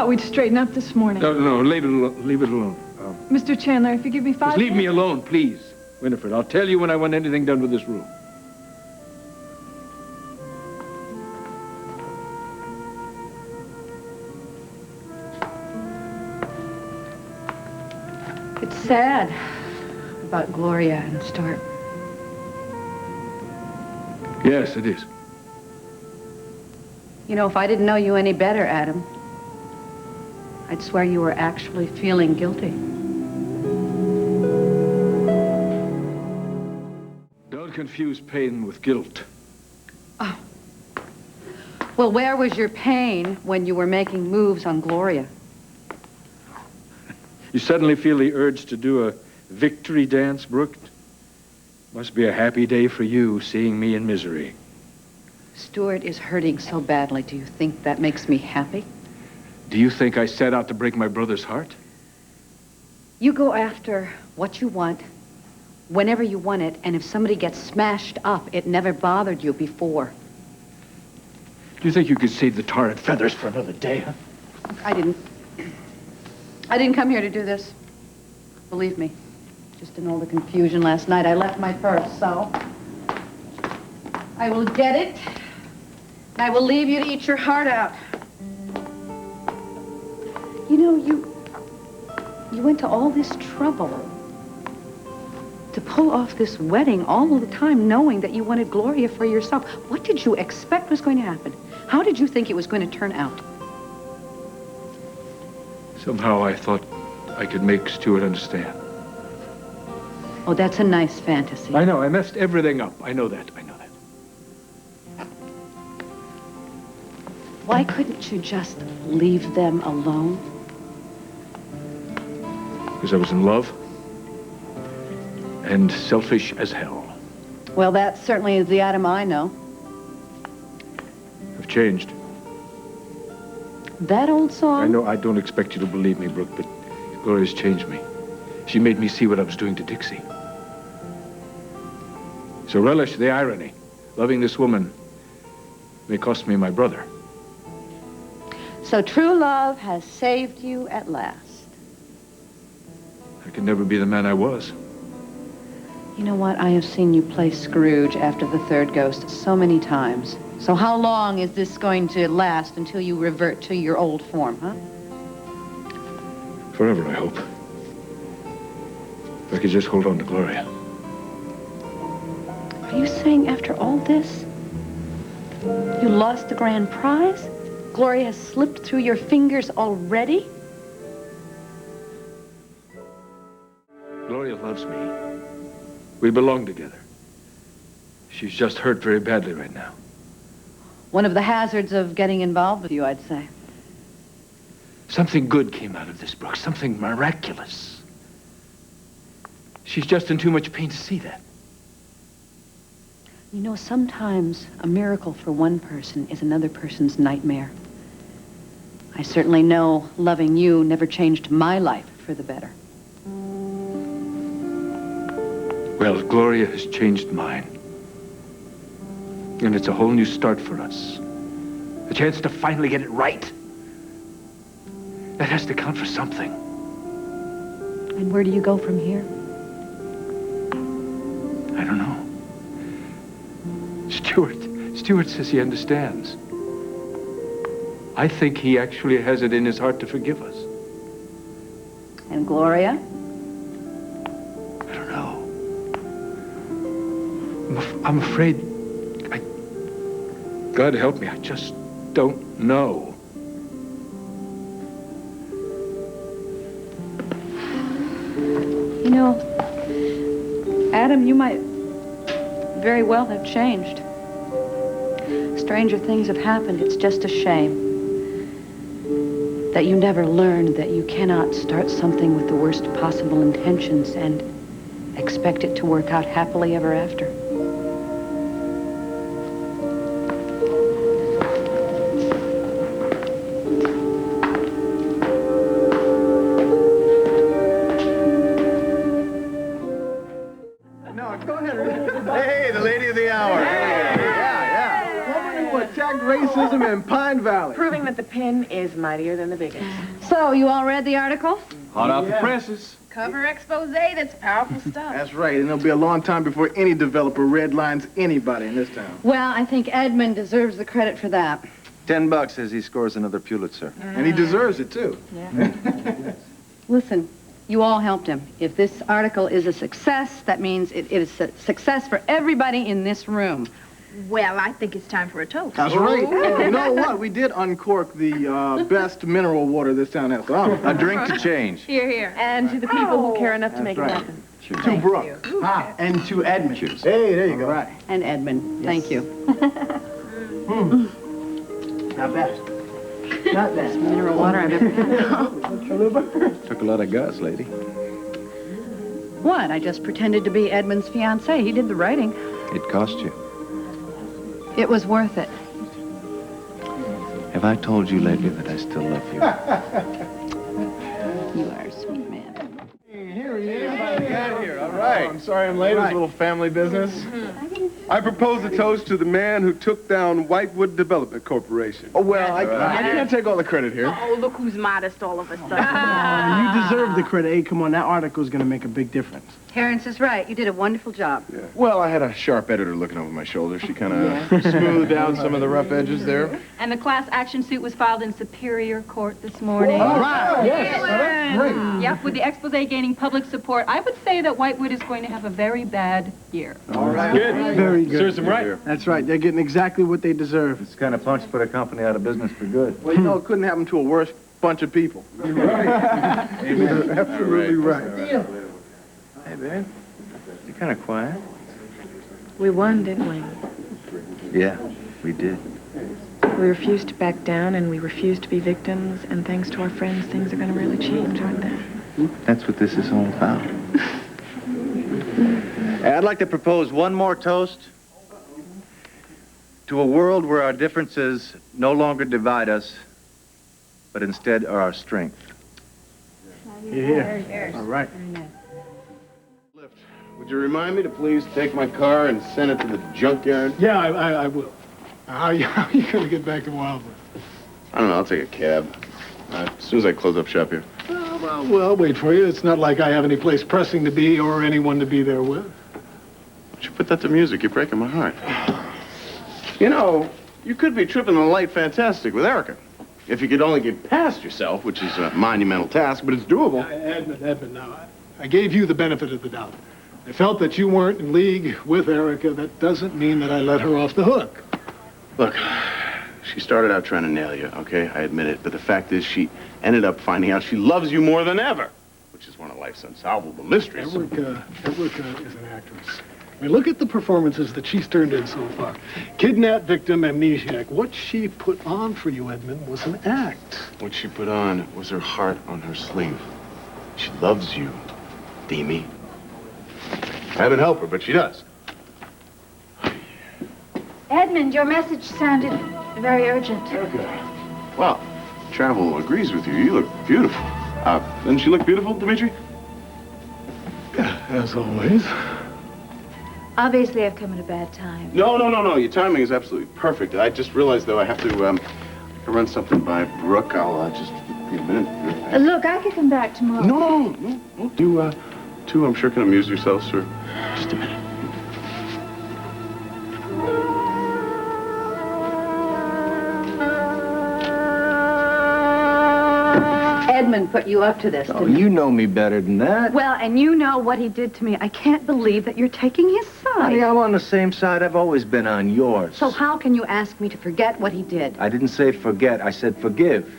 thought we'd straighten up this morning. No, leave it alone. Mr. Chandler, if you give me 5 Just leave me minutes... alone, please. Winifred, I'll tell you when I want anything done with this room. It's sad about Gloria and Stuart. Yes, it is. You know, if I didn't know you any better, Adam, I'd swear you were actually feeling guilty. Don't confuse pain with guilt. Oh. Well, where was your pain when you were making moves on Gloria? You suddenly feel the urge to do a victory dance, Brooke? Must be a happy day for you, seeing me in misery. Stuart is hurting so badly. Do you think that makes me happy? Do you think I set out to break my brother's heart? You go after what you want, whenever you want it, and if somebody gets smashed up, it never bothered you before. Do you think you could save the tar and feathers for another day, huh? I didn't come here to do this. Believe me. Just in all the confusion last night, I left my purse, so I will get it. I will leave you to eat your heart out. You know, you went to all this trouble to pull off this wedding all the time knowing that you wanted Gloria for yourself. What did you expect was going to happen? How did you think it was going to turn out? Somehow I thought I could make Stuart understand. Oh, that's a nice fantasy. I know, I messed everything up. I know that. Why couldn't you just leave them alone? Because I was in love and selfish as hell. Well, that certainly is the Adam I know. I've changed. That old song? I know I don't expect you to believe me, Brooke, but Gloria's changed me. She made me see what I was doing to Dixie. So relish the irony. Loving this woman may cost me my brother. So true love has saved you at last. I can never be the man I was. You know what? I have seen you play Scrooge after the third ghost so many times. So how long is this going to last until you revert to your old form, huh? Forever, I hope. If I could just hold on to Gloria. Are you saying after all this, you lost the grand prize? Gloria has slipped through your fingers already? Gloria loves me. We belong together. She's just hurt very badly right now. One of the hazards of getting involved with you, I'd say. Something good came out of this, Brooke. Something miraculous. She's just in too much pain to see that. You know, sometimes a miracle for one person is another person's nightmare. I certainly know loving you never changed my life for the better. Well, Gloria has changed mine. And it's a whole new start for us. A chance to finally get it right. That has to count for something. And where do you go from here? I don't know. Stuart says he understands. I think he actually has it in his heart to forgive us. And Gloria? I don't know. I'm afraid... God help me, I just don't know. You know, Adam, you might very well have changed. Stranger things have happened. It's just a shame that you never learned that you cannot start something with the worst possible intentions and expect it to work out happily ever after. racism in Pine Valley. Proving that the pen is mightier than the biggest. So, you all read the article? Hot off the presses. Cover expose, that's powerful stuff. That's right, and it'll be a long time before any developer redlines anybody in this town. Well, I think Edmund deserves the credit for that. $10 as he scores another Pulitzer. And he deserves it, too. Listen, you all helped him. If this article is a success, that means it is a success for everybody in this room. Well, I think it's time for a toast. That's right. You know what? We did uncork the best mineral water this town has to offer. A drink to change. Here, here. And to the people who care enough to make it happen. To Brooke. And to Edmund. Hey, there you go. Right. And Edmund, thank you. Not bad. Not bad. Mineral water I've ever had. Took a lot of guts, lady. What? I just pretended to be Edmund's fiancée. He did the writing. It cost you. It was worth it. Have I told you lately that I still love you? You are a sweet man. Here he is. Got here. All right. I'm sorry I'm late. It was a little family business. I propose a toast to the man who took down Whitewood Development Corporation. Oh, well, I can't take all the credit here. Oh, look who's modest all of a sudden. You deserve the credit. Hey, come on, that article's gonna make a big difference. Terrence is right. You did a wonderful job. Well, I had a sharp editor looking over my shoulder. She kind of smoothed down some of the rough edges there. And the class action suit was filed in Superior Court this morning. Right. Yes. Great. Yep, with the expose gaining public support, I would say that Whitewood is going to have a very bad year. All right. Good. Very good. Serves them right. That's right. They're getting exactly what they deserve. This kind of punch put a company out of business for good. Well, you know, it couldn't happen to a worse bunch of people. You're absolutely right. Hey, babe. You're kind of quiet. We won, didn't we? Yeah, we did. We refused to back down, and we refused to be victims, and thanks to our friends, things are going to really change, aren't they? That's what this is all about. I'd like to propose one more toast to a world where our differences no longer divide us, but instead are our strength. Yeah. All right. Would you remind me to please take my car and send it to the junkyard? Yeah, I will. How are you going to get back to Wildwood? I don't know, I'll take a cab. As soon as I close up shop here. Well, I'll wait for you. It's not like I have any place pressing to be or anyone to be there with. Why don't you put that to music? You're breaking my heart. You know, you could be tripping the light fantastic with Erica. If you could only get past yourself, which is a monumental task, but it's doable. Edmund, now, I gave you the benefit of the doubt. I felt that you weren't in league with Erica. That doesn't mean that I let her off the hook. Look, she started out trying to nail you, okay? I admit it. But the fact is she ended up finding out she loves you more than ever, which is one of life's unsolvable mysteries. Erica is an actress. I mean, look at the performances that she's turned in so far. Kidnapped victim, amnesiac. What she put on for you, Edmund, was an act. What she put on was her heart on her sleeve. She loves you, Demi. I haven't helped her, but she does. Edmund, your message sounded very urgent. Okay. Well, Travel agrees with you. You look beautiful. Doesn't she look beautiful, Dimitri? Yeah, as always. Obviously, I've come at a bad time. No. Your timing is absolutely perfect. I just realized, though, I have to run something by Brooke. I'll just be a minute. Look, I could come back tomorrow. No. You, two, I'm sure, can amuse yourselves for just a minute. Edmund put you up to this, Oh, didn't he? you know me better than that. Well, and you know what he did to me. I can't believe that you're taking his side. Honey, I'm on the same side. I've always been on yours. So how can you ask me to forget what he did? I didn't say forget. I said forgive.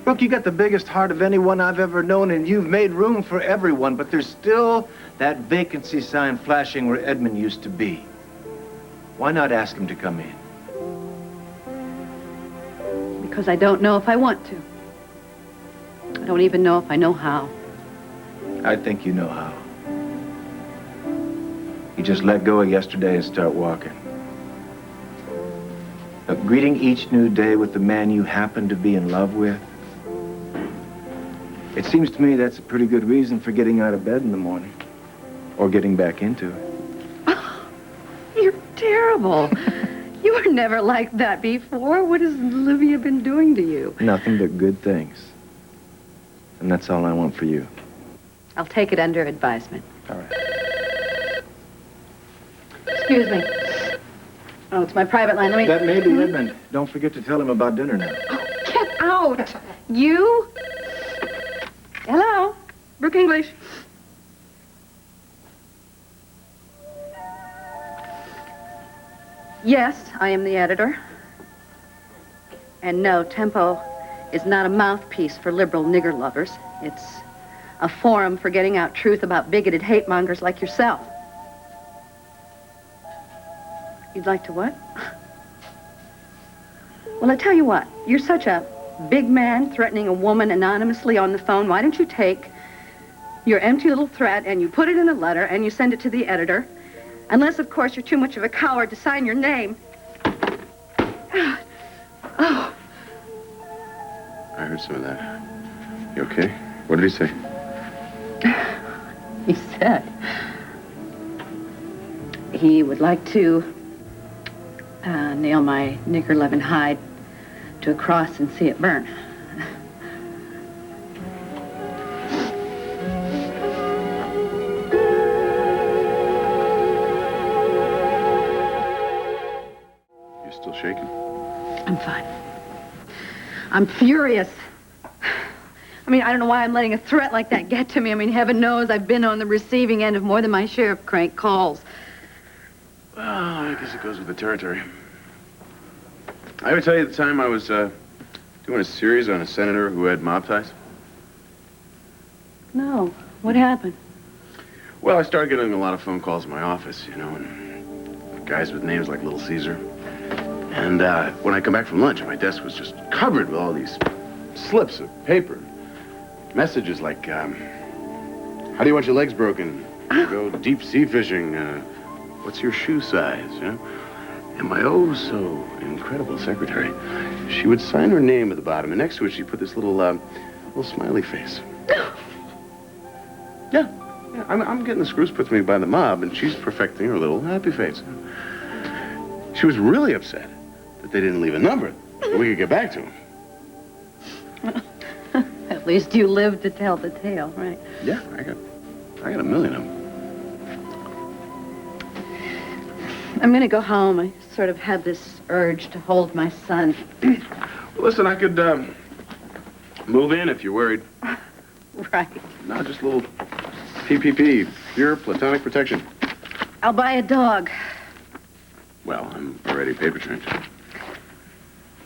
Brooke, you got the biggest heart of anyone I've ever known, and you've made room for everyone, but there's still that vacancy sign flashing where Edmund used to be. Why not ask him to come in? Because I don't know if I want to. I don't even know if I know how. I think you know how. You just let go of yesterday and start walking. Greeting each new day with the man you happen to be in love with. It seems to me that's a pretty good reason for getting out of bed in the morning. Or getting back into it. You're terrible. You were never like that before. What has Olivia been doing to you? Nothing but good things. And that's all I want for you. I'll take it under advisement. All right. Excuse me. Oh, it's my private line. Let me... That may be Edmund. Don't forget to tell him about dinner now. Get out! You? Hello? Brooke English. Yes, I am the editor. And no, Tempo is not a mouthpiece for liberal nigger lovers. It's a forum for getting out truth about bigoted hate mongers like yourself. You'd like to what? Well, I tell you what, you're such a big man threatening a woman anonymously on the phone. Why don't you take your empty little threat and you put it in a letter and you send it to the editor? Unless, of course, you're too much of a coward to sign your name. Oh. I heard some of that. You okay? What did he say? He said he would like to nail my nigger-loving hide to a cross and see it burn. You still shaking? I'm fine. I'm furious. I mean, I don't know why I'm letting a threat like that get to me. I mean, heaven knows I've been on the receiving end of more than my share of crank calls. Well, I guess it goes with the territory. I ever tell you the time I was doing a series on a senator who had mob ties? No. What happened? Well, I started getting a lot of phone calls in my office, you know, and guys with names like Little Caesar. And when I come back from lunch, my desk was just covered with all these slips of paper. Messages like, how do you want your legs broken? Go deep sea fishing. What's your shoe size, you know? And my oh so incredible secretary, she would sign her name at the bottom, and next to it she put this little smiley face. Yeah, I'm getting the screws put to me by the mob, and she's perfecting her little happy face. She was really upset that they didn't leave a number that we could get back to him. At least you lived to tell the tale, right? Yeah, I got a million of them. I'm gonna go home. I sort of had this urge to hold my son. Well, listen, I could move in if you're worried. Right. No, just a little PPP, pure platonic protection. I'll buy a dog. Well, I'm already paper trained.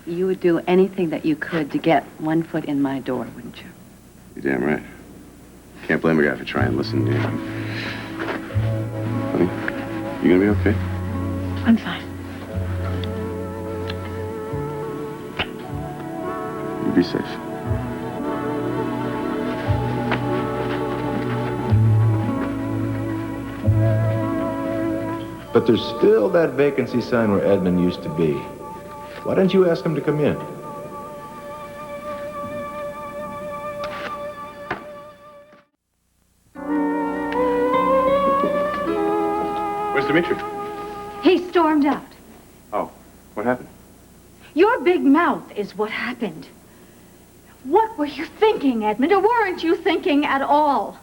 You would do anything that you could to get one foot in my door, wouldn't you? You're damn right. Can't blame a guy for trying. Listen, honey, you gonna be okay? I'm fine. You be safe. But there's still that vacancy sign where Edmund used to be. Why don't you ask him to come in? Where's Dimitri? He stormed out. Oh, what happened? Your big mouth is what happened. What were you thinking, Edmund? Or weren't you thinking at all?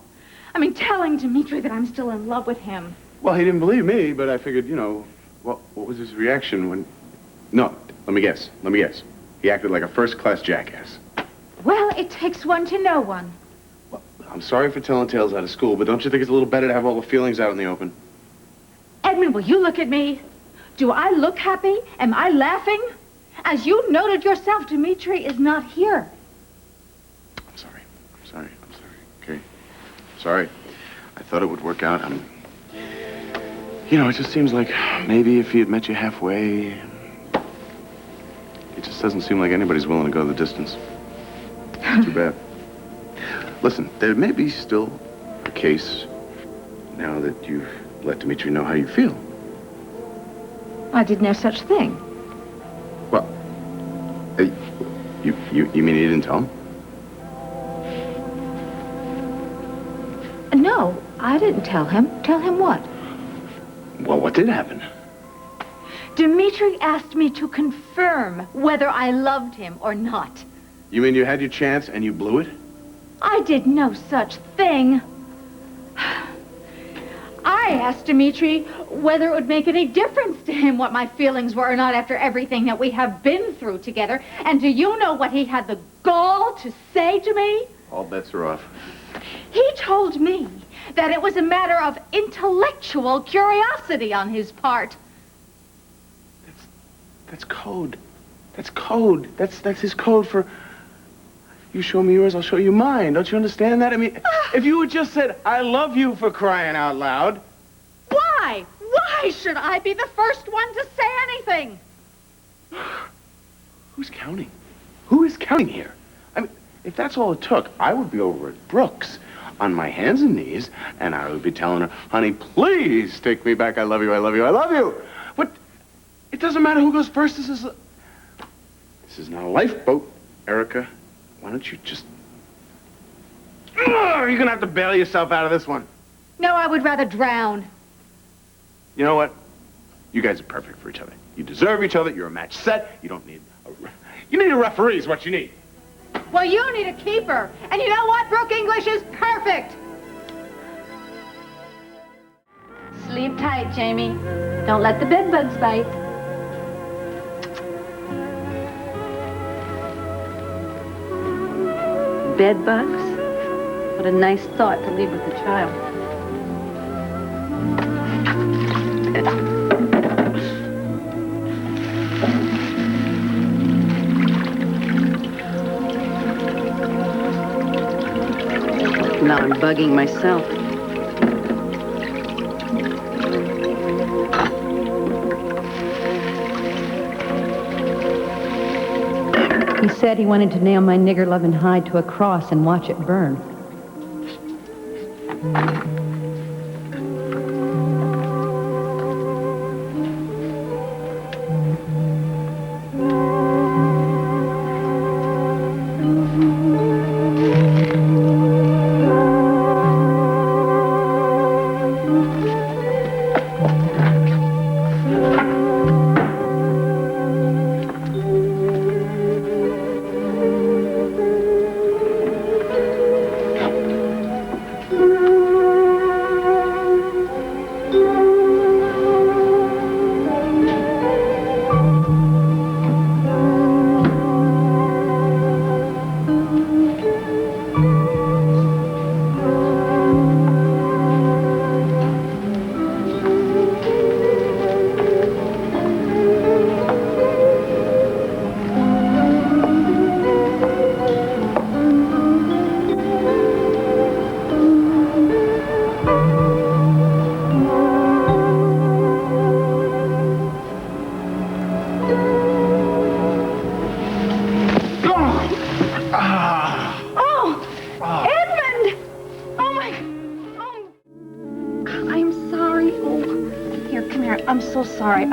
I mean, telling Dimitri that I'm still in love with him. Well, he didn't believe me, but I figured, you know, what was his reaction when... No, let me guess. He acted like a first-class jackass. Well, it takes one to know one. Well, I'm sorry for telling tales out of school, but don't you think it's a little better to have all the feelings out in the open? Edmund, will you look at me? Do I look happy? Am I laughing? As you noted yourself, Dimitri is not here. I'm sorry, okay? Sorry. I thought it would work out. You know, it just seems like maybe if he had met you halfway... It just doesn't seem like anybody's willing to go the distance. Too bad. Listen, there may be still a case now that you've let Dimitri know how you feel. I did no such thing. Well, you mean you didn't tell him? No, I didn't tell him. Tell him what? Well, what did happen? Dimitri asked me to confirm whether I loved him or not. You mean you had your chance and you blew it? I did no such thing. I asked Dimitri whether it would make any difference to him what my feelings were or not after everything that we have been through together. And do you know what he had the gall to say to me? All bets are off. He told me that it was a matter of intellectual curiosity on his part. That's code. That's code. That's his code for... You show me yours, I'll show you mine. Don't you understand that? I mean, if you had just said, I love you, for crying out loud. Why? Why should I be the first one to say anything? Who's counting? Who is counting here? I mean, if that's all it took, I would be over at Brooke's on my hands and knees, and I would be telling her, honey, please take me back. I love you, I love you, I love you. But it doesn't matter who goes first. This is not a lifeboat, Erica. Why don't you just... You're going to have to bail yourself out of this one. No, I would rather drown. You know what? You guys are perfect for each other. You deserve each other. You're a match set. You don't need you need a referee is what you need. Well, you need a keeper. And you know what? Brooke English is perfect. Sleep tight, Jamie. Don't let the bed bugs bite. Bed bugs? What a nice thought to leave with the child. Now I'm bugging myself. He said he wanted to nail my nigger-loving hide to a cross and watch it burn.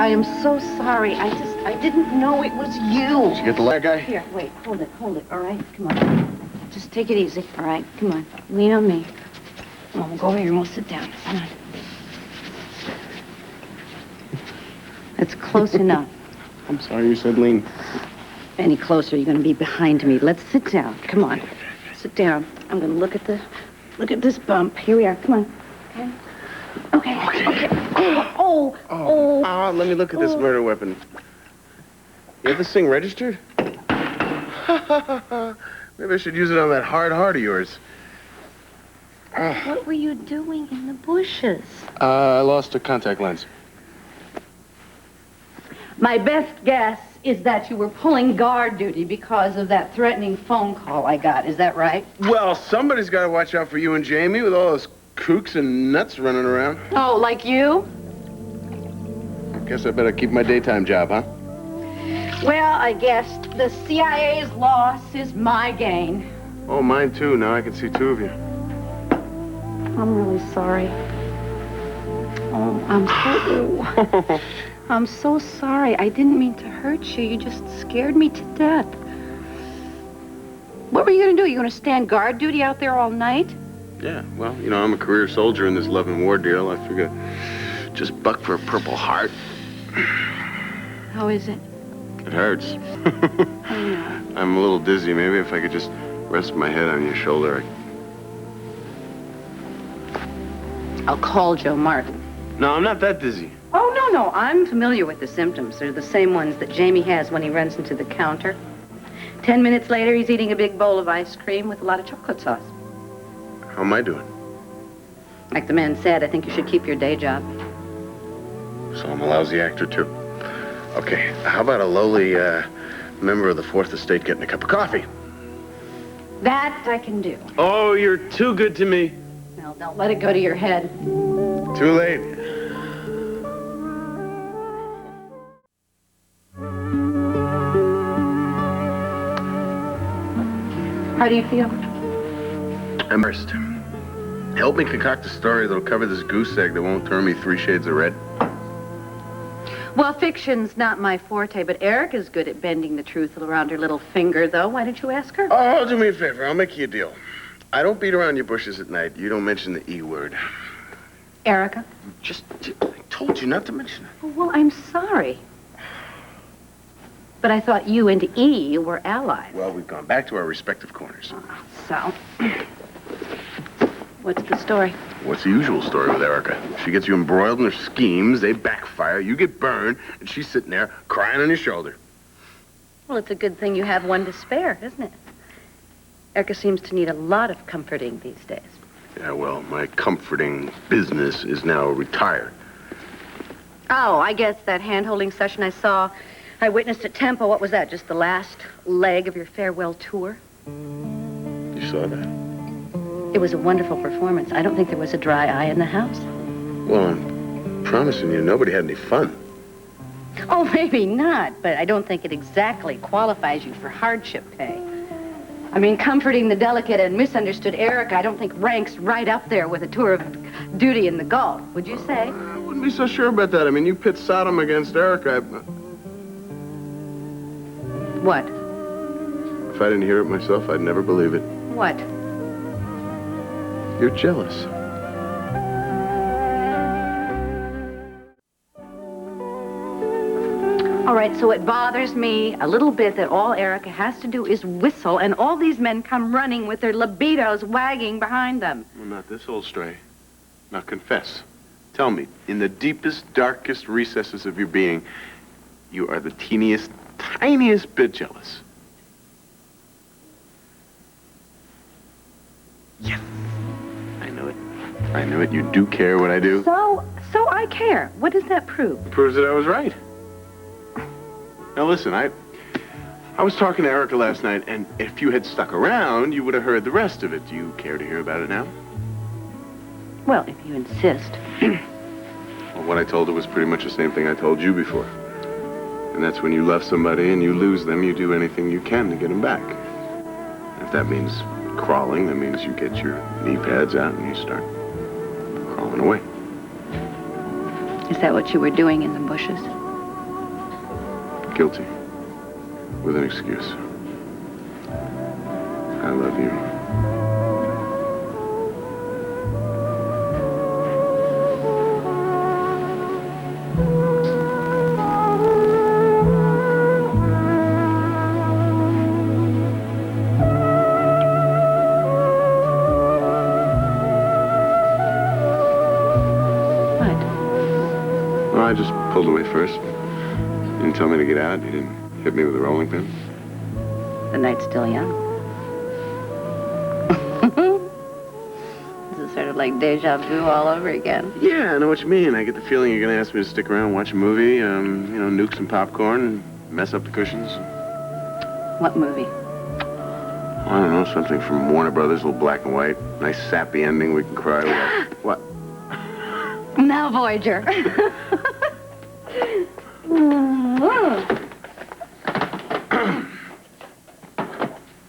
I am so sorry. I didn't know it was you. Did you get the leg guy? Here, wait, hold it, all right? Come on. Just take it easy, all right? Come on, lean on me. Come on, we'll go over here and we'll sit down. Come on. That's close enough. I'm sorry you said lean. Any closer, you're gonna be behind me. Let's sit down. Come on. Sit down. I'm gonna look at this bump. Here we are. Come on. Okay. Oh. Let me look at this murder weapon. You have this thing registered? Maybe I should use it on that hard heart of yours. What were you doing in the bushes? I lost a contact lens. My best guess is that you were pulling guard duty because of that threatening phone call I got. Is that right? Well, somebody's got to watch out for you and Jamie with all those kooks and nuts running around. Oh, like you? Guess I better keep my daytime job, huh? Well, I guess the CIA's loss is my gain. Oh, mine too. Now I can see two of you. I'm really sorry. Oh, I'm so sorry. I didn't mean to hurt you. You just scared me to death. What were you going to do? You going to stand guard duty out there all night? Yeah, well, you know, I'm a career soldier in this love and war deal. I figure just buck for a Purple Heart. How is it? It hurts. I know. I'm a little dizzy. Maybe if I could just rest my head on your shoulder. I'll call Joe Martin. No, I'm not that dizzy. Oh, no. I'm familiar with the symptoms. They're the same ones that Jamie has when he runs into the counter. 10 minutes later, he's eating a big bowl of ice cream with a lot of chocolate sauce. How am I doing? Like the man said, I think you should keep your day job. So I'm a lousy actor, too. Okay, how about a lowly member of the Fourth Estate getting a cup of coffee? That I can do. Oh, you're too good to me. Well, don't let it go to your head. Too late. How do you feel? Immersed. Help me concoct a story that'll cover this goose egg that won't turn me 3 shades of red. Well, fiction's not my forte, but Erica's good at bending the truth around her little finger, though. Why don't you ask her? Oh, do me a favor. I'll make you a deal. I don't beat around your bushes at night. You don't mention the E word. Erica? I told you not to mention it. Oh, well, I'm sorry. But I thought you and E were allies. Well, we've gone back to our respective corners. So, what's the story? What's the usual story with Erica? She gets you embroiled in her schemes, they backfire, you get burned, and she's sitting there crying on your shoulder. Well, it's a good thing you have one to spare, isn't it? Erica seems to need a lot of comforting these days. Yeah, well, my comforting business is now retired. Oh, I guess that hand-holding session I witnessed at Tempo, what was that, just the last leg of your farewell tour? You saw that? It was a wonderful performance. I don't think there was a dry eye in the house. Well, I'm promising you nobody had any fun. Oh, maybe not, but I don't think it exactly qualifies you for hardship pay. I mean, comforting the delicate and misunderstood Erica, I don't think ranks right up there with a tour of duty in the Gulf, would you say? I wouldn't be so sure about that. I mean, you pit Sodom against Erica. What? If I didn't hear it myself, I'd never believe it. What? You're jealous. All right, so it bothers me a little bit that all Erica has to do is whistle, and all these men come running with their libidos wagging behind them. Well, not this old stray. Now confess. Tell me, in the deepest, darkest recesses of your being, you are the teeniest, tiniest bit jealous. Yes. I knew it. I knew it. You do care what I do. So I care. What does that prove? It proves that I was right. Now listen, I was talking to Erica last night, and if you had stuck around, you would have heard the rest of it. Do you care to hear about it now? Well, if you insist. Well, what I told her was pretty much the same thing I told you before. And that's when you love somebody and you lose them, you do anything you can to get them back. If that means crawling, that means you get your knee pads out and you start crawling away. Is that what you were doing in the bushes? Guilty. With an excuse. I love you. I just pulled away first. You didn't tell me to get out. You didn't hit me with a rolling pin. The night's still young. This is sort of like deja vu all over again. Yeah, I know what you mean. I get the feeling you're going to ask me to stick around and watch a movie, nuke some popcorn and mess up the cushions. What movie? I don't know, something from Warner Brothers, a little black and white. Nice sappy ending we can cry with. What? Now, Voyager.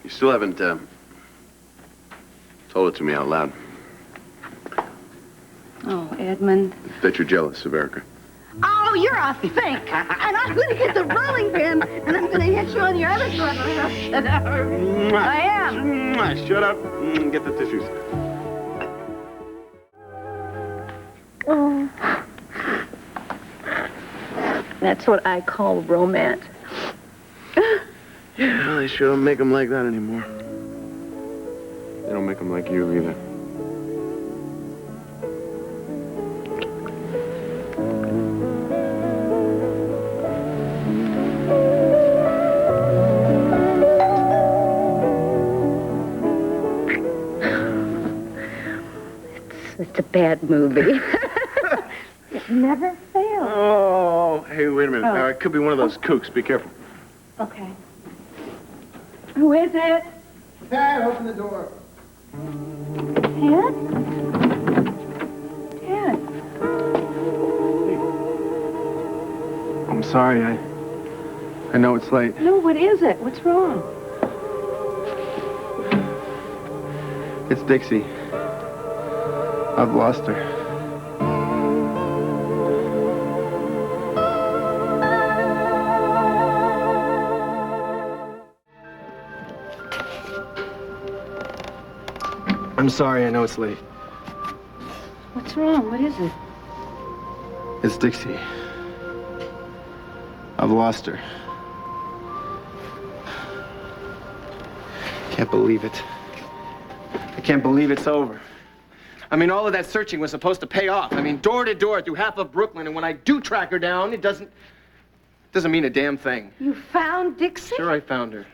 You still haven't told it to me out loud. Oh, Edmund. That you're jealous of Erica. Oh, you're a fink. And I'm going to get the rolling pin, and I'm going to hit you on your other foot. I am. Shut up. Get the tissues. That's what I call romance. Yeah, well, they sure don't make them like that anymore. They don't make them like you either. It's a bad movie. It never fails. Oh, hey, wait a minute. Oh. It could be one of those kooks. Be careful. Okay. Who is it? Tad, open the door. Ted? Ted. I'm sorry. I know it's late. No, what is it? What's wrong? It's Dixie. I've lost her. I'm sorry, I know it's late. What's wrong? What is it? It's Dixie. I've lost her. Can't believe it. I can't believe it's over. I mean, all of that searching was supposed to pay off. I mean, door to door through half of Brooklyn, and when I do track her down, it doesn't mean a damn thing. You found Dixie? Sure, I found her.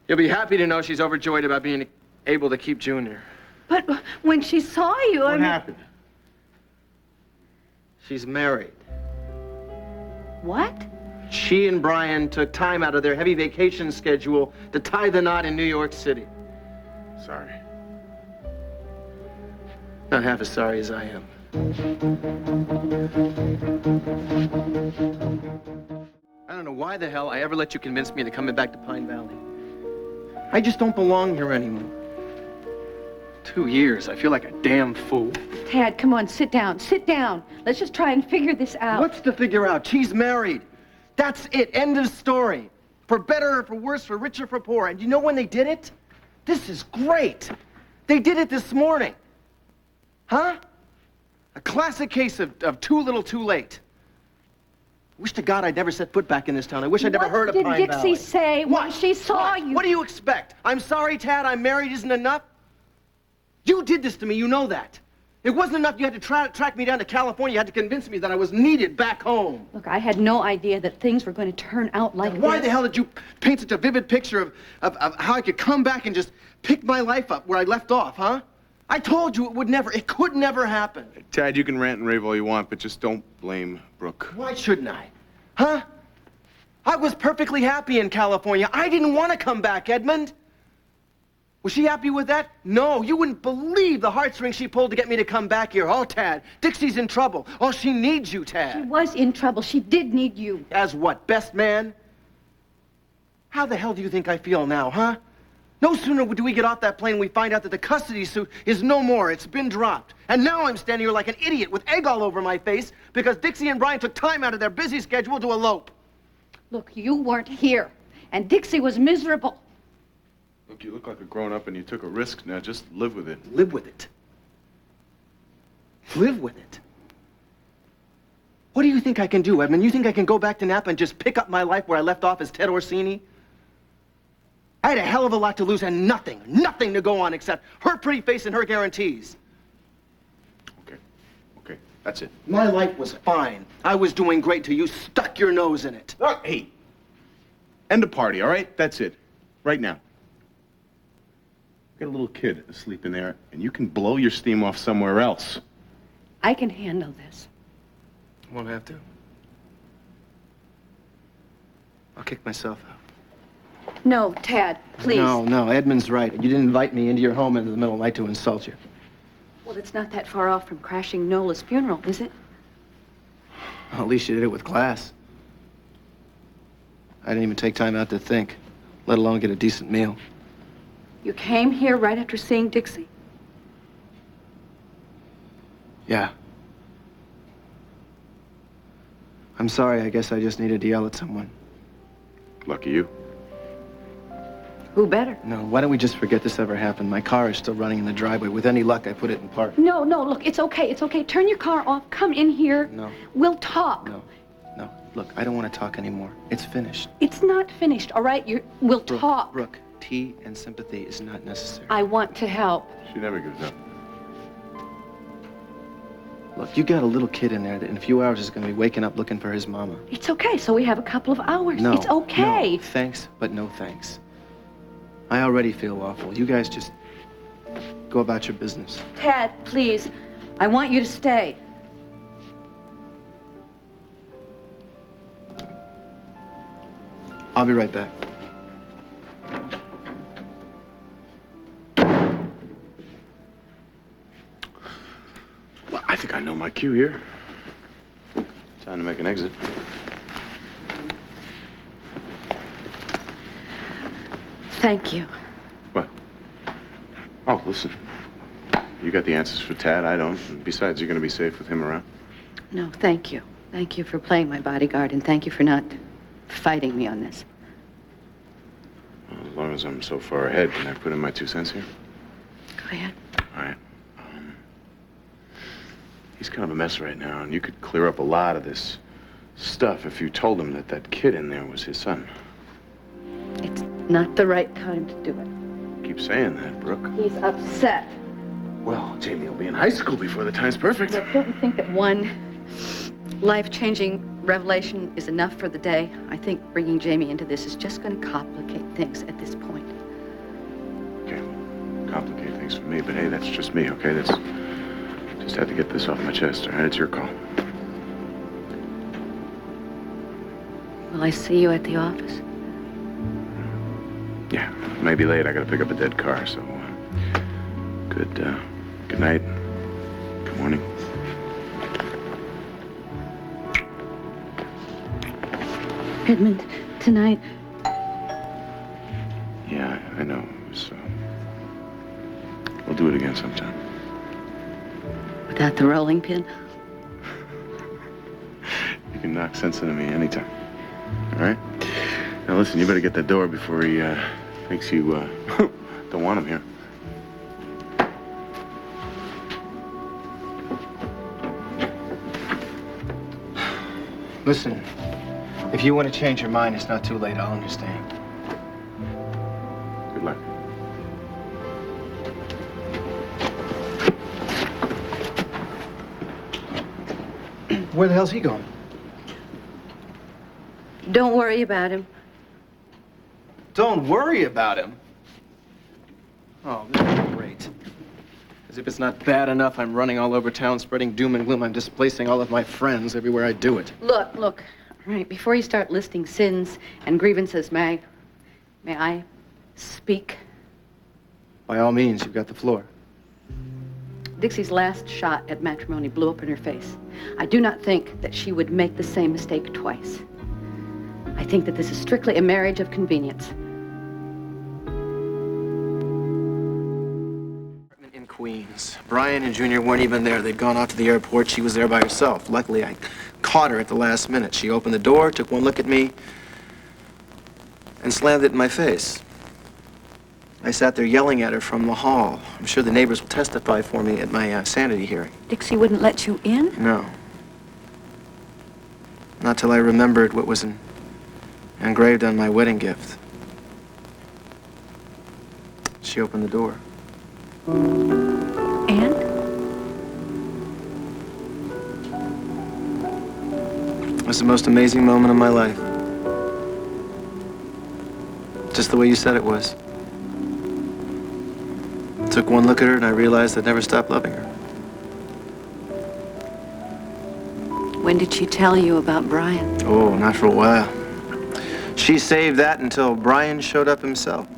You'll be happy to know she's overjoyed about being able to keep Junior. But when she saw you, What happened? She's married. What? She and Brian took time out of their heavy vacation schedule to tie the knot in New York City. Sorry. Not half as sorry as I am. I don't know why the hell I ever let you convince me to come back to Pine Valley. I just don't belong here anymore. 2 years, I feel like a damn fool. Tad, come on, sit down. Sit down. Let's just try and figure this out. What's to figure out? She's married. That's it. End of story. For better or for worse, for rich or for poor. And you know when they did it? This is great. They did it this morning. Huh? A classic case of too little, too late. Wish to God I'd never set foot back in this town. I wish I'd never heard of Pine Valley. What did Dixie say when she saw you? What do you expect? I'm sorry, Tad, I'm married isn't enough? You did this to me, you know that. It wasn't enough you had to track me down to California. You had to convince me that I was needed back home. Look, I had no idea that things were going to turn out like this. Why the hell did you paint such a vivid picture of how I could come back and just pick my life up where I left off, huh? I told you it could never happen. Tad, you can rant and rave all you want, but just don't blame Brooke. Why shouldn't I? Huh? I was perfectly happy in California. I didn't want to come back, Edmund. Was she happy with that? No, you wouldn't believe the heartstrings she pulled to get me to come back here. Oh, Tad, Dixie's in trouble. Oh, she needs you, Tad. She was in trouble. She did need you. As what, best man? How the hell do you think I feel now, huh? No sooner do we get off that plane, we find out that the custody suit is no more. It's been dropped. And now I'm standing here like an idiot with egg all over my face because Dixie and Brian took time out of their busy schedule to elope. Look, you weren't here, and Dixie was miserable. Look, you look like a grown-up and you took a risk. Now just live with it. Live with it. Live with it. What do you think I can do, Edmund? You think I can go back to Napa and just pick up my life where I left off as Ted Orsini? I had a hell of a lot to lose and nothing to go on except her pretty face and her guarantees. Okay, that's it. My life was fine. I was doing great till you stuck your nose in it. Oh, hey, end the party, all right? That's it. Right now. Got a little kid asleep in there, and you can blow your steam off somewhere else. I can handle this. Won't have to. I'll kick myself out. No, Tad, please. No, Edmund's right. You didn't invite me into your home in the middle of the night to insult you. Well, it's not that far off from crashing Nola's funeral, is it? Well, at least you did it with class. I didn't even take time out to think, let alone get a decent meal. You came here right after seeing Dixie? Yeah. I'm sorry, I guess I just needed to yell at someone. Lucky you. Who better? No, why don't we just forget this ever happened? My car is still running in the driveway. With any luck, I put it in park. No, look, it's okay. Turn your car off. Come in here. No. We'll talk. No. Look, I don't want to talk anymore. It's finished. It's not finished, all right? We'll Brooke, talk. Brooke, tea and sympathy is not necessary. I want to help. She never gives up. Look, you got a little kid in there that in a few hours is going to be waking up looking for his mama. It's okay, so we have a couple of hours. No, it's okay. No, thanks, but no thanks. I already feel awful. You guys just go about your business. Tad, please. I want you to stay. I'll be right back. Well, I think I know my cue here. Time to make an exit. Thank you. What? Oh, listen. You got the answers for Tad, I don't. And besides, you're going to be safe with him around. No, thank you. Thank you for playing my bodyguard, and thank you for not fighting me on this. Well, as long as I'm so far ahead, can I put in my 2 cents here? Go ahead. All right. He's kind of a mess right now, and you could clear up a lot of this stuff if you told him that that kid in there was his son. It's not the right time to do it. Keep saying that, Brooke. He's upset. Well, Jamie will be in high school before the time's perfect. Look, don't you think that one life-changing revelation is enough for the day? I think bringing Jamie into this is just going to complicate things at this point. Okay, complicate things for me, but hey, that's just me, okay? That's just had to get this off my chest, all right? It's your call. Will I see you at the office? Yeah, maybe late. I gotta pick up a dead car, so good night. Good morning. Edmund, tonight. Yeah, I know. So we'll do it again sometime. Without the rolling pin? You can knock sense into me anytime. All right? Now listen, you better get that door before he thinks you don't want him here. Listen, if you want to change your mind, it's not too late. I'll understand. Good luck. Where the hell's he going? Don't worry about him. Don't worry about him. Oh, this is great. As if it's not bad enough, I'm running all over town spreading doom and gloom. I'm displacing all of my friends everywhere I do it. Look. All right, before you start listing sins and grievances, may I speak? By all means, you've got the floor. Dixie's last shot at matrimony blew up in her face. I do not think that she would make the same mistake twice. I think that this is strictly a marriage of convenience. In Queens. Brian and Junior weren't even there. They'd gone off to the airport. She was there by herself. Luckily, I caught her at the last minute. She opened the door, took one look at me, and slammed it in my face. I sat there yelling at her from the hall. I'm sure the neighbors will testify for me at my sanity hearing. Dixie wouldn't let you in? No. Not till I remembered what was engraved on my wedding gift. She opened the door. And? It was the most amazing moment of my life. Just the way you said it was. Took one look at her and I realized I'd never stop loving her. When did she tell you about Brian? Oh, not for a while. She saved that until Brian showed up himself.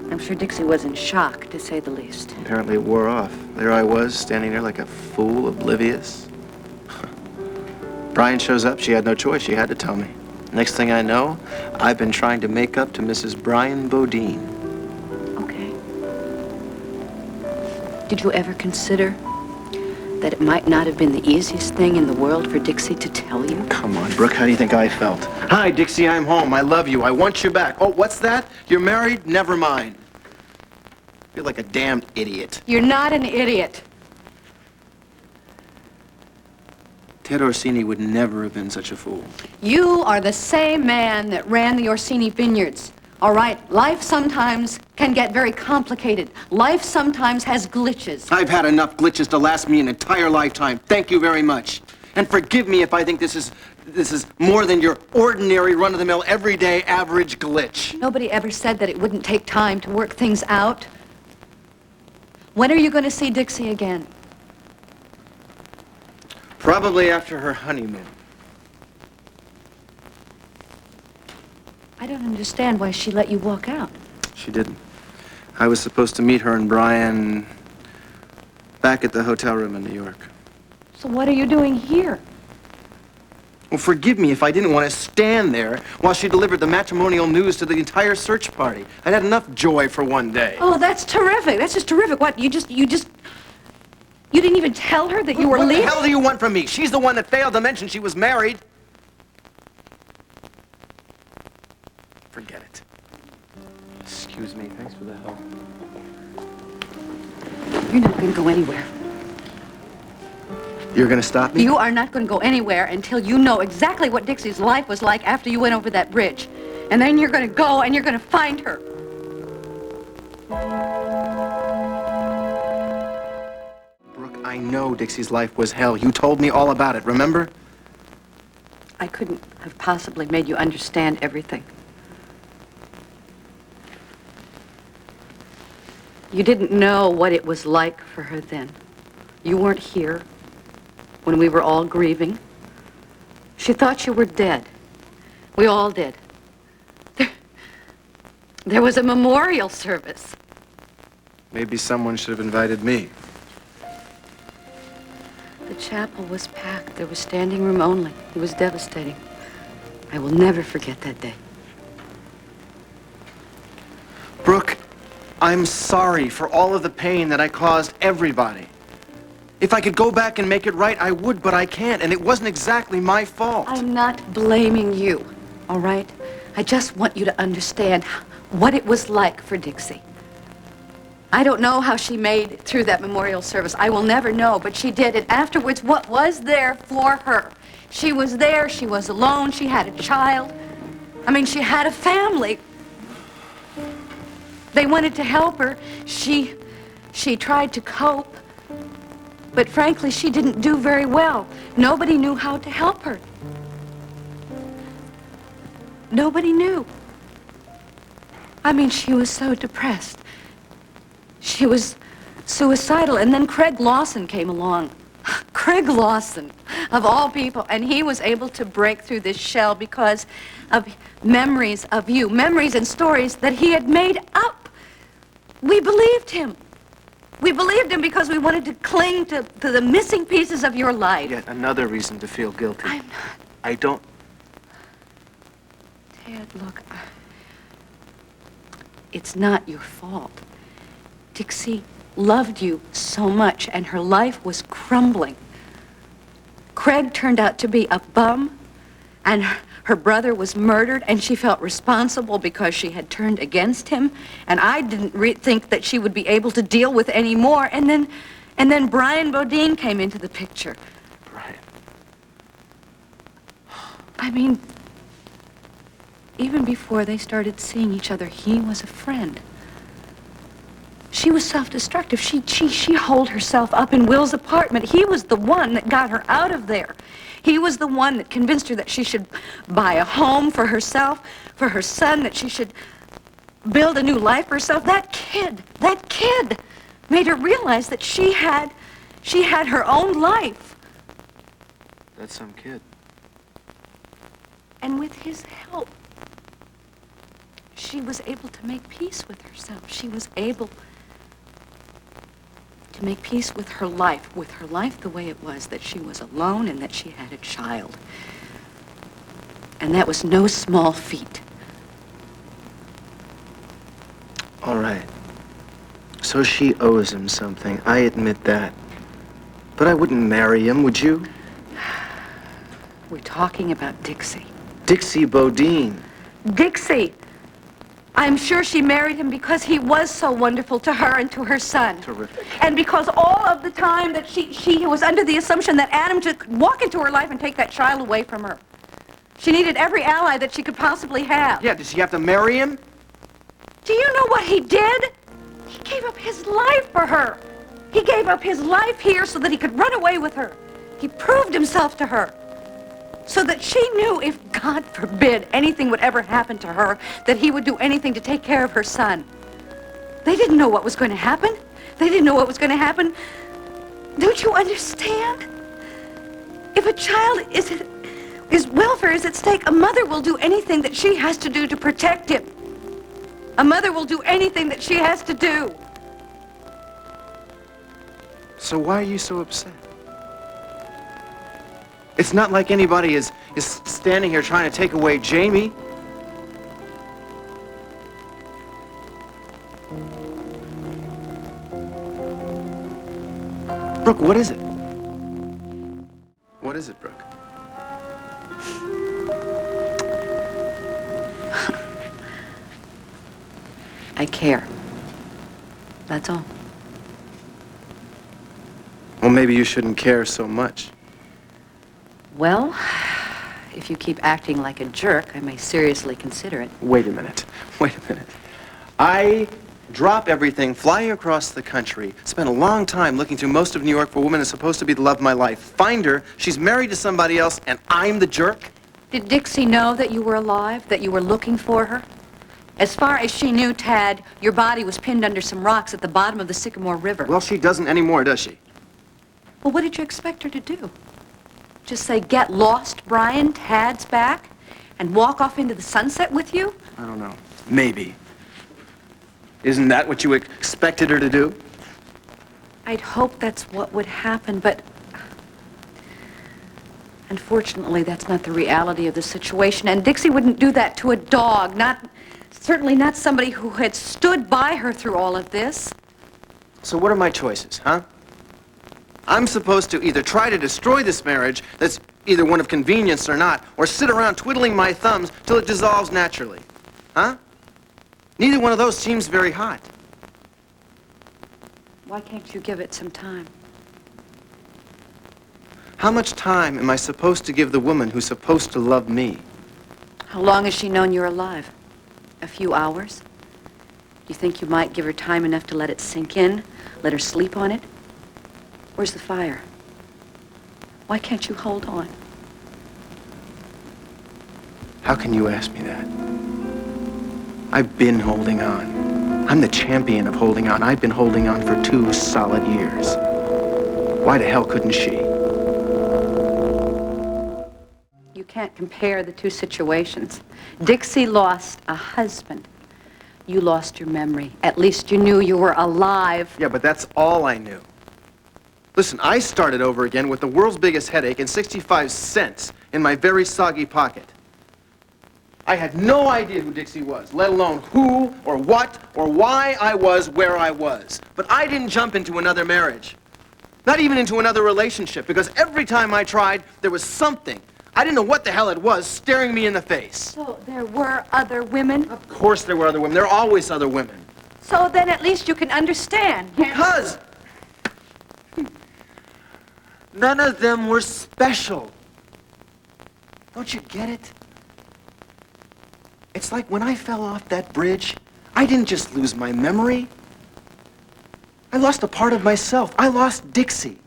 I'm sure Dixie was in shock, to say the least. Apparently it wore off. There I was, standing there like a fool, oblivious. Brian shows up. She had no choice. She had to tell me. Next thing I know, I've been trying to make up to Mrs. Brian Bodine. Okay. Did you ever consider that it might not have been the easiest thing in the world for Dixie to tell you? Come on, Brooke, how do you think I felt? Hi, Dixie, I'm home. I love you. I want you back. Oh, what's that? You're married? Never mind. You're like a damned idiot. You're not an idiot. Ted Orsini would never have been such a fool. You are the same man that ran the Orsini vineyards. All right, life sometimes can get very complicated. Life sometimes has glitches. I've had enough glitches to last me an entire lifetime. Thank you very much. And forgive me if I think this is more than your ordinary, run-of-the-mill, everyday, average glitch. Nobody ever said that it wouldn't take time to work things out. When are you going to see Dixie again? Probably after her honeymoon. I don't understand why she let you walk out. She didn't. I was supposed to meet her and Brian back at the hotel room in New York. So what are you doing here? Well, forgive me if I didn't want to stand there while she delivered the matrimonial news to the entire search party. I'd had enough joy for one day. Oh, that's terrific. That's just terrific. What, you didn't even tell her that you were leaving? What the hell do you want from me? She's the one that failed to mention she was married. Forget it. Excuse me. Thanks for the help. You're not going to go anywhere. You're going to stop me? You are not going to go anywhere until you know exactly what Dixie's life was like after you went over that bridge. And then you're going to go and you're going to find her. Brooke, I know Dixie's life was hell. You told me all about it, remember? I couldn't have possibly made you understand everything. You didn't know what it was like for her then. You weren't here when we were all grieving. She thought you were dead. We all did. There was a memorial service. Maybe someone should have invited me. The chapel was packed. There was standing room only. It was devastating. I will never forget that day. Brooke, I'm sorry for all of the pain that I caused everybody. If I could go back and make it right, I would, but I can't, and it wasn't exactly my fault. I'm not blaming you, all right? I just want you to understand what it was like for Dixie. I don't know how she made it through that memorial service. I will never know, but she did. And afterwards, what was there for her? She was there, she was alone, she had a child. I mean, she had a family. They wanted to help her. She tried to cope. But frankly, she didn't do very well. Nobody knew how to help her. Nobody knew. I mean, she was so depressed. She was suicidal. And then Craig Lawson came along. Craig Lawson, of all people. And he was able to break through this shell because of memories of you, memories and stories that he had made up. We believed him. We believed him because we wanted to cling to the missing pieces of your life. Yet another reason to feel guilty. I'm not. I don't... Ted, look, it's not your fault. Dixie loved you so much, and her life was crumbling. Craig turned out to be a bum, and her brother was murdered, and she felt responsible because she had turned against him, and I didn't think that she would be able to deal with any more, and then Brian Bodine came into the picture. Brian. I mean, even before they started seeing each other, he was a friend. She was self-destructive. She holed herself up in Will's apartment. He was the one that got her out of there. He was the one that convinced her that she should buy a home for herself, for her son, that she should build a new life for herself. That kid made her realize that she had her own life. That's some kid. And with his help, she was able to make peace with herself. She was able to make peace with her life the way it was, that she was alone and that she had a child. And that was no small feat. All right. So she owes him something. I admit that. But I wouldn't marry him, would you? We're talking about Dixie. Dixie Bodine. Dixie! I'm sure she married him because he was so wonderful to her and to her son. Terrific. And because all of the time that she was under the assumption that Adam could walk into her life and take that child away from her. She needed every ally that she could possibly have. Yeah, did she have to marry him? Do you know what he did? He gave up his life for her. He gave up his life here so that he could run away with her. He proved himself to her so that she knew if, God forbid, anything would ever happen to her, that he would do anything to take care of her son. They didn't know what was going to happen. They didn't know what was going to happen. Don't you understand? If a child his welfare is at stake, a mother will do anything that she has to do to protect him. A mother will do anything that she has to do. So why are you so upset? It's not like anybody is standing here trying to take away Jamie. Brooke, what is it? What is it, Brooke? I care. That's all. Well, maybe you shouldn't care so much. Well, if you keep acting like a jerk, I may seriously consider it. Wait a minute. Wait a minute. I drop everything, fly across the country, spend a long time looking through most of New York for a woman who's supposed to be the love of my life. Find her, she's married to somebody else, and I'm the jerk? Did Dixie know that you were alive, that you were looking for her? As far as she knew, Tad, your body was pinned under some rocks at the bottom of the Sycamore River. Well, she doesn't anymore, does she? Well, what did you expect her to do? Just say, get lost, Brian, Tad's back, and walk off into the sunset with you? I don't know. Maybe. Isn't that what you expected her to do? I'd hope that's what would happen, but unfortunately, that's not the reality of the situation. And Dixie wouldn't do that to a dog, certainly not somebody who had stood by her through all of this. So what are my choices, huh? I'm supposed to either try to destroy this marriage that's either one of convenience or not, or sit around twiddling my thumbs till it dissolves naturally. Huh? Neither one of those seems very hot. Why can't you give it some time? How much time am I supposed to give the woman who's supposed to love me? How long has she known you're alive? A few hours? Do you think you might give her time enough to let it sink in? Let her sleep on it? Where's the fire? Why can't you hold on? How can you ask me that? I've been holding on. I'm the champion of holding on. I've been holding on for 2 solid years. Why the hell couldn't she? You can't compare the two situations. Dixie lost a husband. You lost your memory. At least you knew you were alive. Yeah, but that's all I knew. Listen, I started over again with the world's biggest headache and 65 cents in my very soggy pocket. I had no idea who Dixie was, let alone who or what or why I was where I was. But I didn't jump into another marriage. Not even into another relationship, because every time I tried, there was something, I didn't know what the hell it was, staring me in the face. So there were other women? Of course there were other women. There are always other women. So then at least you can understand. Because none of them were special. Don't you get it? It's like when I fell off that bridge, I didn't just lose my memory. I lost a part of myself. I lost Dixie.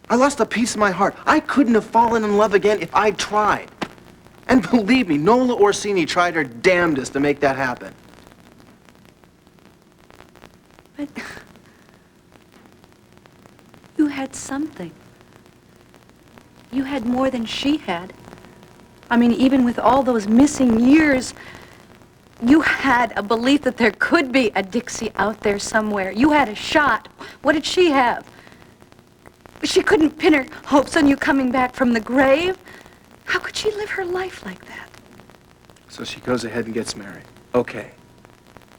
I lost a piece of my heart. I couldn't have fallen in love again if I'd tried. And believe me, Nola Orsini tried her damnedest to make that happen. But you had something. You had more than she had. I mean, even with all those missing years, you had a belief that there could be a Dixie out there somewhere. You had a shot. What did she have? She couldn't pin her hopes on you coming back from the grave. How could she live her life like that? So she goes ahead and gets married. Okay.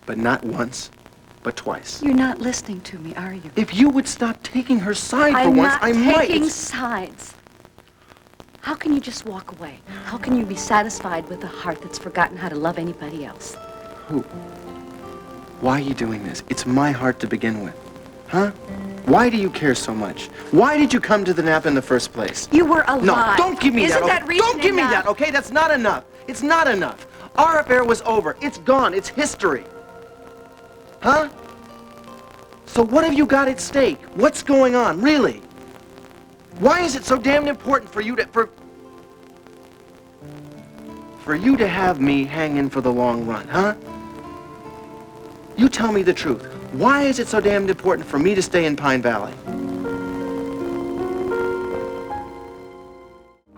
But not once, but twice. You're not listening to me, are you? If you would stop taking her side for once, I might. I'm not taking sides. How can you just walk away? How can you be satisfied with a heart that's forgotten how to love anybody else? Who? Why are you doing this? It's my heart to begin with. Huh? Why do you care so much? Why did you come to the nap in the first place? You were alive. No, don't give me Isn't that. that reason Don't give me enough? that, okay? That's not enough. It's not enough. Our affair was over. It's gone. It's history. Huh? So what have you got at stake? What's going on, really? Why is it so damn important for you to, for you to have me hang in for the long run, huh? You tell me the truth. Why is it so damn important for me to stay in Pine Valley?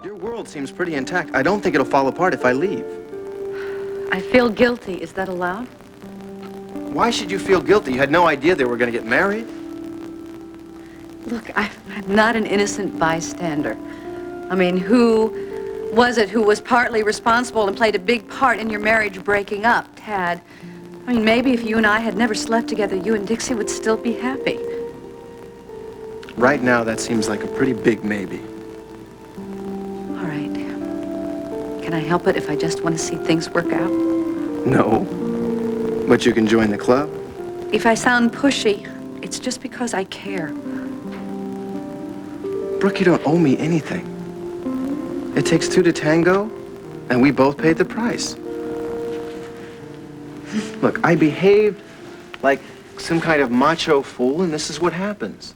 Your world seems pretty intact. I don't think it'll fall apart if I leave. I feel guilty. Is that allowed? Why should you feel guilty? You had no idea they were going to get married? Look, I'm not an innocent bystander. I mean, who was it who was partly responsible and played a big part in your marriage breaking up? Tad. I mean, maybe if you and I had never slept together, you and Dixie would still be happy. Right now, that seems like a pretty big maybe. All right. Can I help it if I just want to see things work out? No. But you can join the club. If I sound pushy, it's just because I care. Brooke, you don't owe me anything. It takes two to tango, and we both paid the price. Look, I behaved like some kind of macho fool, and this is what happens.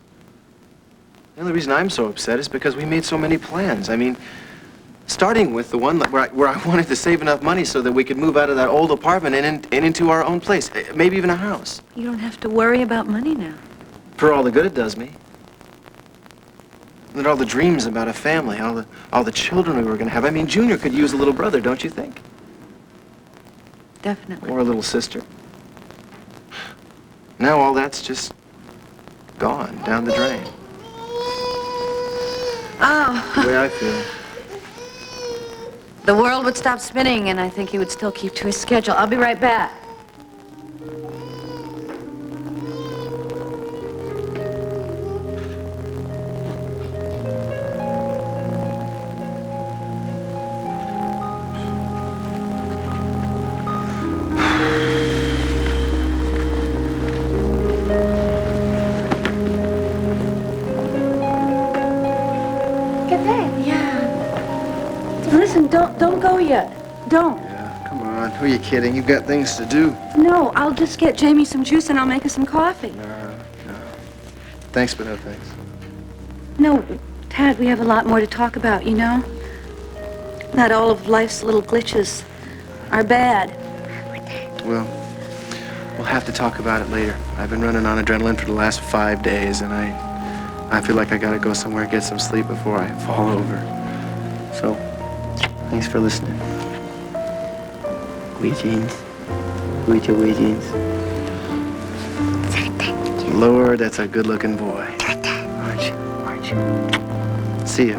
The only reason I'm so upset is because we made so many plans. I mean, starting with the one where I wanted to save enough money so that we could move out of that old apartment and into our own place, maybe even a house. You don't have to worry about money now. For all the good it does me. And all the dreams about a family, all the children we were going to have. I mean, Junior could use a little brother, don't you think? Definitely. Or a little sister. Now all that's just gone down the drain. Oh. The way I feel. The world would stop spinning, and I think he would still keep to his schedule. I'll be right back. Listen, don't go yet. Don't. Yeah, come on. Who are you kidding? You've got things to do. No, I'll just get Jamie some juice and I'll make her some coffee. No. Thanks, but no thanks. No, Tad, we have a lot more to talk about, you know? Not all of life's little glitches are bad. Well, we'll have to talk about it later. I've been running on adrenaline for the last 5 days, and I feel like I gotta go somewhere and get some sleep before I fall over. So, thanks for listening. Greetings. Greetings. Lord, that's a good-looking boy. Aren't you? See ya.